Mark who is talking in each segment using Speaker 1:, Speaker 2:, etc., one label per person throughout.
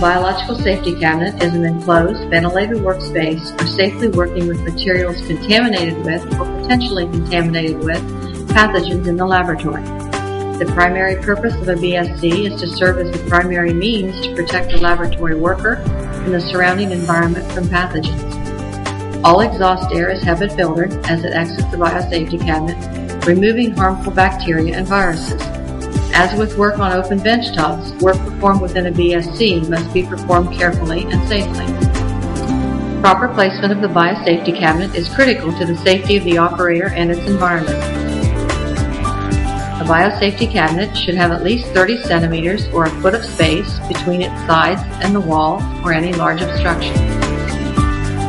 Speaker 1: biological safety cabinet is an enclosed, ventilated workspace for safely working with materials contaminated with or potentially contaminated with pathogens in the laboratory. The primary purpose of a BSC is to serve as the primary means to protect the laboratory worker and the surrounding environment from pathogens. All exhaust air is HEPA filtered as it exits the biosafety cabinet, removing harmful bacteria and viruses. As with work on open bench tops, work performed within a BSC must be performed carefully and safely. Proper placement of the biosafety cabinet is critical to the safety of the operator and its environment. A biosafety cabinet should have at least 30 centimeters or a foot of space between its sides and the wall or any large obstruction.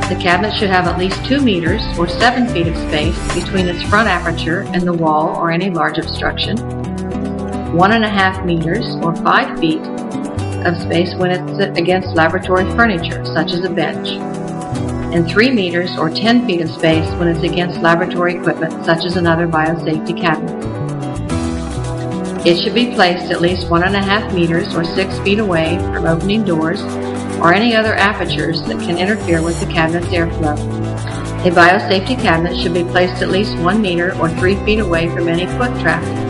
Speaker 1: The cabinet should have at least 2 meters or 7 feet of space between its front aperture and the wall or any large obstruction, 1.5 meters or 5 feet of space when it's against laboratory furniture, such as a bench, and 3 meters or 10 feet of space when it's against laboratory equipment, such as another biosafety cabinet. It should be placed at least 1.5 meters or 6 feet away from opening doors or any other apertures that can interfere with the cabinet's airflow. A biosafety cabinet should be placed at least 1 meter or 3 feet away from any foot traffic.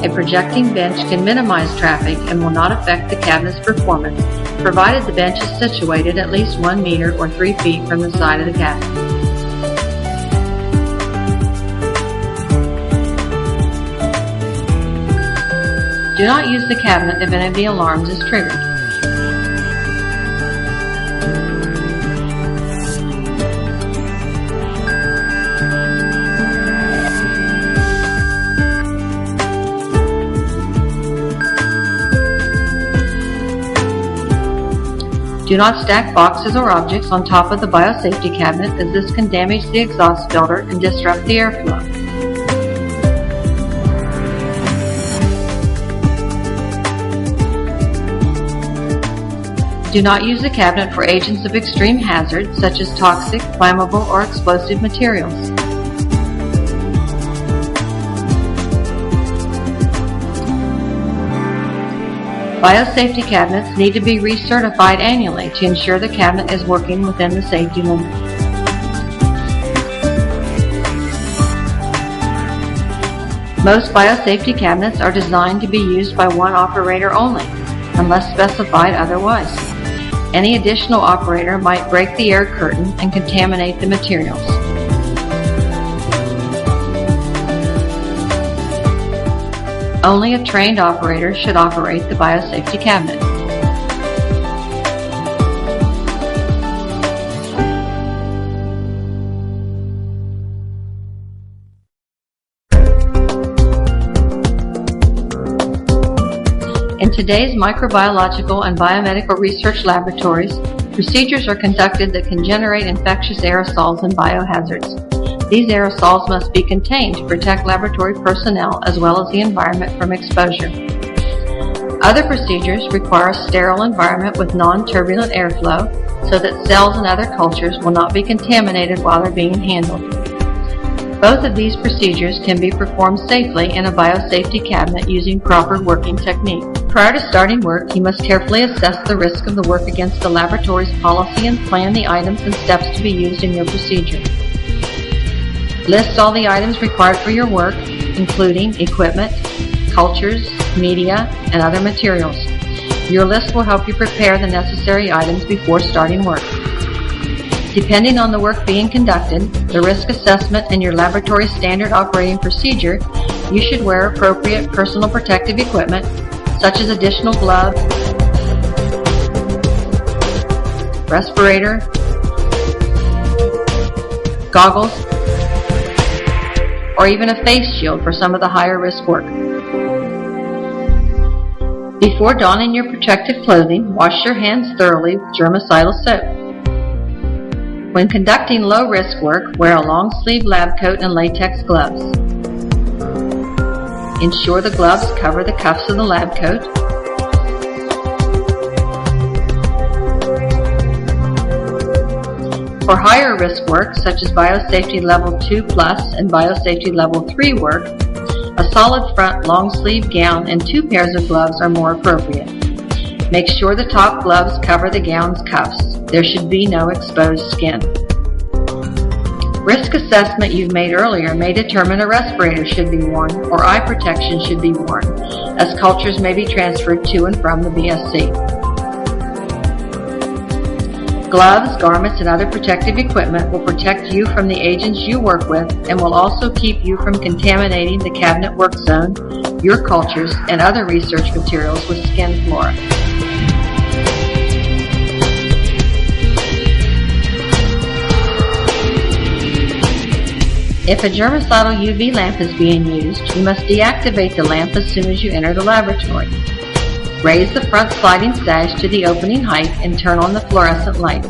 Speaker 1: A projecting bench can minimize traffic and will not affect the cabinet's performance, provided the bench is situated at least 1 meter or 3 feet from the side of the cabinet. Do not use the cabinet if any of the alarms is triggered. Do not stack boxes or objects on top of the biosafety cabinet, as this can damage the exhaust filter and disrupt the airflow. Do not use the cabinet for agents of extreme hazard, such as toxic, flammable, or explosive materials. Biosafety cabinets need to be recertified annually to ensure the cabinet is working within the safety limits. Most biosafety cabinets are designed to be used by one operator only, unless specified otherwise. Any additional operator might break the air curtain and contaminate the materials. Only a trained operator should operate the biosafety cabinet. In today's microbiological and biomedical research laboratories, procedures are conducted that can generate infectious aerosols and biohazards. These aerosols must be contained to protect laboratory personnel as well as the environment from exposure. Other procedures require a sterile environment with non-turbulent airflow so that cells and other cultures will not be contaminated while they're being handled. Both of these procedures can be performed safely in a biosafety cabinet using proper working technique. Prior to starting work, you must carefully assess the risk of the work against the laboratory's policy and plan the items and steps to be used in your procedure. List all the items required for your work, including equipment, cultures, media, and other materials. Your list will help you prepare the necessary items before starting work. Depending on the work being conducted, the risk assessment, and your laboratory standard operating procedure, you should wear appropriate personal protective equipment, such as additional gloves, respirator, goggles, or even a face shield for some of the higher risk work. Before donning your protective clothing, wash your hands thoroughly with germicidal soap. When conducting low-risk work, wear a long-sleeve lab coat and latex gloves. Ensure the gloves cover the cuffs of the lab coat. For higher risk work, such as Biosafety Level 2 Plus and Biosafety Level 3 work, a solid front long sleeve gown and 2 pairs of gloves are more appropriate. Make sure the top gloves cover the gown's cuffs. There should be no exposed skin. Risk assessment you've made earlier may determine a respirator should be worn or eye protection should be worn, as cultures may be transferred to and from the BSC. Gloves, garments, and other protective equipment will protect you from the agents you work with and will also keep you from contaminating the cabinet work zone, your cultures, and other research materials with skin flora. If a germicidal UV lamp is being used, you must deactivate the lamp as soon as you enter the laboratory. Raise the front sliding sash to the opening height and turn on the fluorescent lights.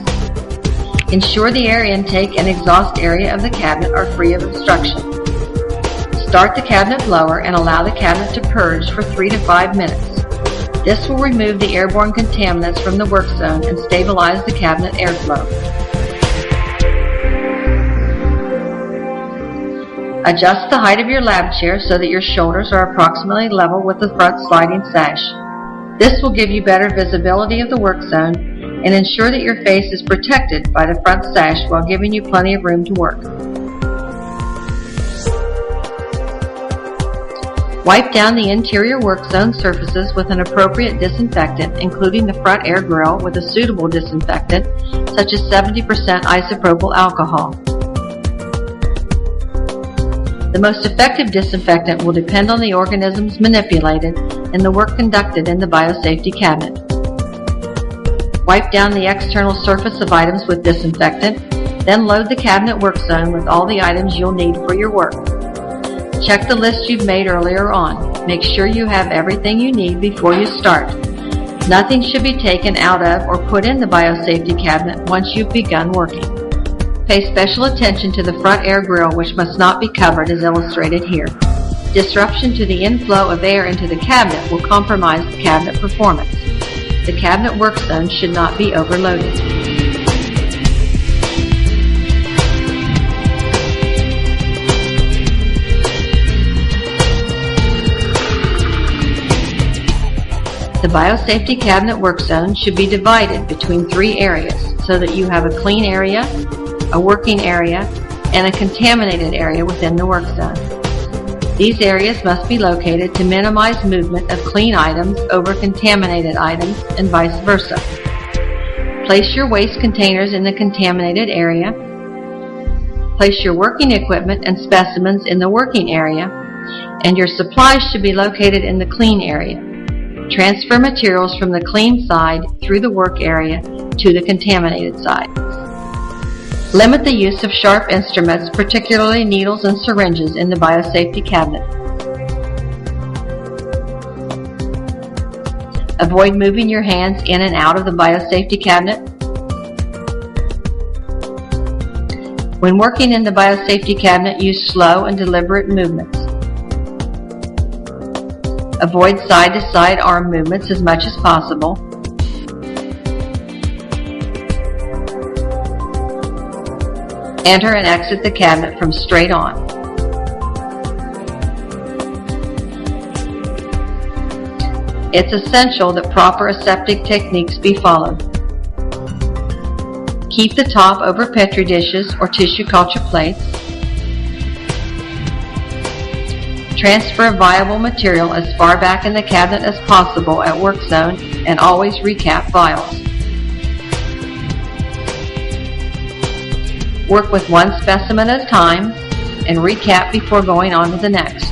Speaker 1: Ensure the air intake and exhaust area of the cabinet are free of obstruction. Start the cabinet blower and allow the cabinet to purge for 3 to 5 minutes. This will remove the airborne contaminants from the work zone and stabilize the cabinet airflow. Adjust the height of your lab chair so that your shoulders are approximately level with the front sliding sash. This will give you better visibility of the work zone and ensure that your face is protected by the front sash while giving you plenty of room to work. Wipe down the interior work zone surfaces with an appropriate disinfectant, including the front air grill with a suitable disinfectant, such as 70% isopropyl alcohol. The most effective disinfectant will depend on the organisms manipulated and the work conducted in the biosafety cabinet. Wipe down the external surface of items with disinfectant, then load the cabinet work zone with all the items you'll need for your work. Check the list you've made earlier on. Make sure you have everything you need before you start. Nothing should be taken out of or put in the biosafety cabinet once you've begun working. Pay special attention to the front air grill, which must not be covered as illustrated here. Disruption to the inflow of air into the cabinet will compromise the cabinet performance. The cabinet work zone should not be overloaded. The biosafety cabinet work zone should be divided between 3 areas so that you have a clean area, a working area, and a contaminated area within the work zone. These areas must be located to minimize movement of clean items over contaminated items and vice versa. Place your waste containers in the contaminated area. Place your working equipment and specimens in the working area, and your supplies should be located in the clean area. Transfer materials from the clean side through the work area to the contaminated side. Limit the use of sharp instruments, particularly needles and syringes, in the biosafety cabinet. Avoid moving your hands in and out of the biosafety cabinet. When working in the biosafety cabinet, use slow and deliberate movements. Avoid side-to-side arm movements as much as possible. Enter and exit the cabinet from straight on. It's essential that proper aseptic techniques be followed. Keep the top over Petri dishes or tissue culture plates. Transfer viable material as far back in the cabinet as possible at work zone and always recap vials. Work with one specimen at a time and recap before going on to the next.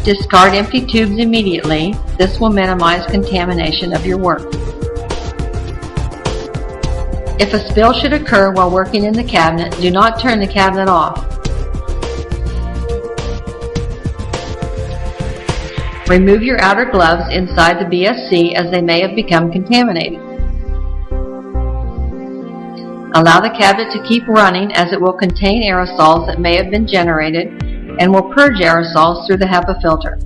Speaker 1: Discard empty tubes immediately. This will minimize contamination of your work. If a spill should occur while working in the cabinet, do not turn the cabinet off. Remove your outer gloves inside the BSC as they may have become contaminated. Allow the cabinet to keep running as it will contain aerosols that may have been generated and will purge aerosols through the HEPA filter.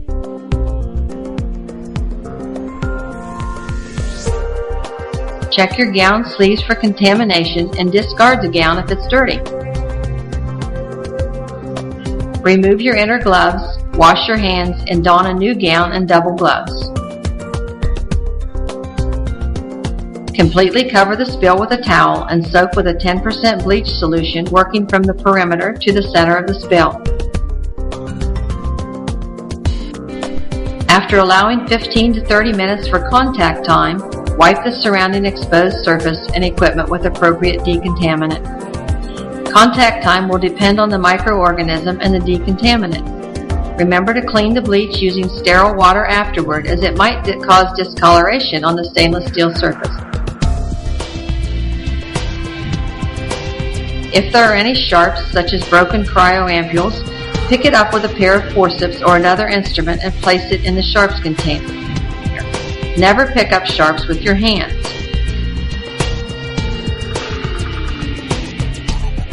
Speaker 1: Check your gown sleeves for contamination and discard the gown if it's dirty. Remove your inner gloves, wash your hands, and don a new gown and double gloves. Completely cover the spill with a towel and soak with a 10% bleach solution working from the perimeter to the center of the spill. After allowing 15 to 30 minutes for contact time, wipe the surrounding exposed surface and equipment with appropriate decontaminant. Contact time will depend on the microorganism and the decontaminant. Remember to clean the bleach using sterile water afterward, as it might cause discoloration on the stainless steel surface. If there are any sharps, such as broken cryoampules, pick it up with a pair of forceps or another instrument and place it in the sharps container. Never pick up sharps with your hands.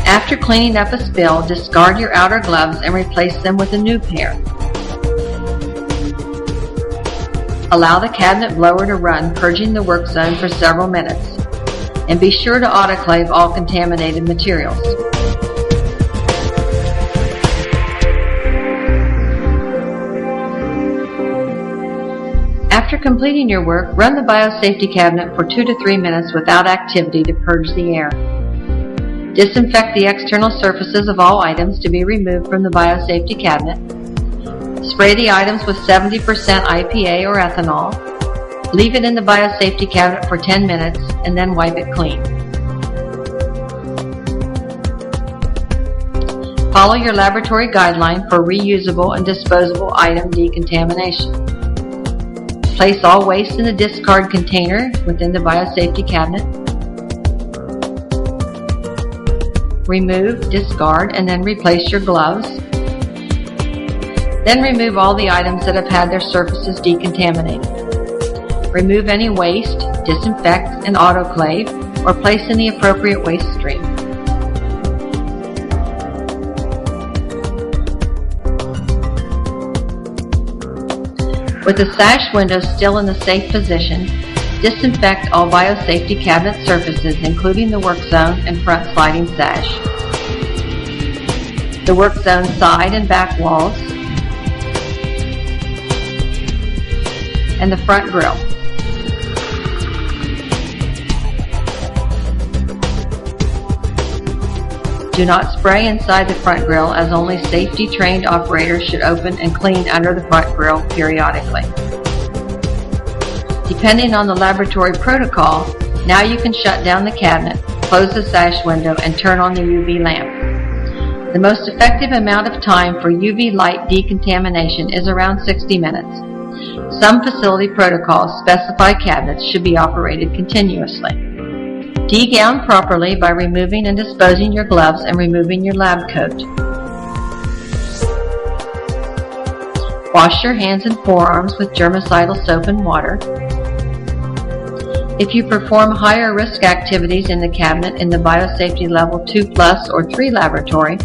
Speaker 1: After cleaning up a spill, discard your outer gloves and replace them with a new pair. Allow the cabinet blower to run, purging the work zone for several minutes. And be sure to autoclave all contaminated materials. After completing your work, run the biosafety cabinet for 2 to 3 minutes without activity to purge the air. Disinfect the external surfaces of all items to be removed from the biosafety cabinet. Spray the items with 70% IPA or ethanol. Leave it in the biosafety cabinet for 10 minutes and then wipe it clean. Follow your laboratory guideline for reusable and disposable item decontamination. Place all waste in the discard container within the biosafety cabinet. Remove, discard, and then replace your gloves. Then remove all the items that have had their surfaces decontaminated. Remove any waste, disinfect, and autoclave, or place in the appropriate waste stream. With the sash window still in the safe position, disinfect all biosafety cabinet surfaces, including the work zone and front sliding sash, the work zone side and back walls, and the front grill. Do not spray inside the front grill, as only safety-trained operators should open and clean under the front grill periodically. Depending on the laboratory protocol, now you can shut down the cabinet, close the sash window, and turn on the UV lamp. The most effective amount of time for UV light decontamination is around 60 minutes. Some facility protocols specify cabinets should be operated continuously. Degown properly by removing and disposing your gloves and removing your lab coat. Wash your hands and forearms with germicidal soap and water. If you perform higher risk activities in the cabinet in the biosafety level 2+ or 3 laboratory,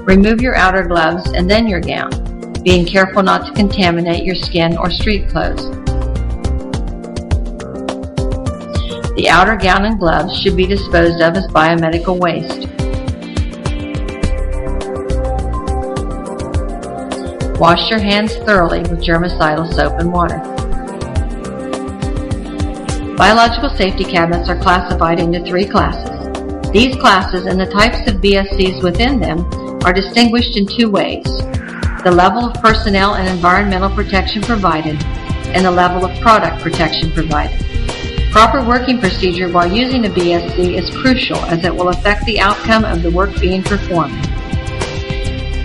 Speaker 1: remove your outer gloves and then your gown, being careful not to contaminate your skin or street clothes. The outer gown and gloves should be disposed of as biomedical waste. Wash your hands thoroughly with germicidal soap and water. Biological safety cabinets are classified into 3 classes. These classes and the types of BSCs within them are distinguished in 2 ways: the level of personnel and environmental protection provided, and the level of product protection provided. Proper working procedure while using a BSC is crucial, as it will affect the outcome of the work being performed.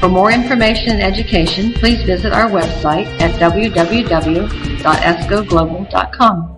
Speaker 1: For more information and education, please visit our website at www.escoglobal.com.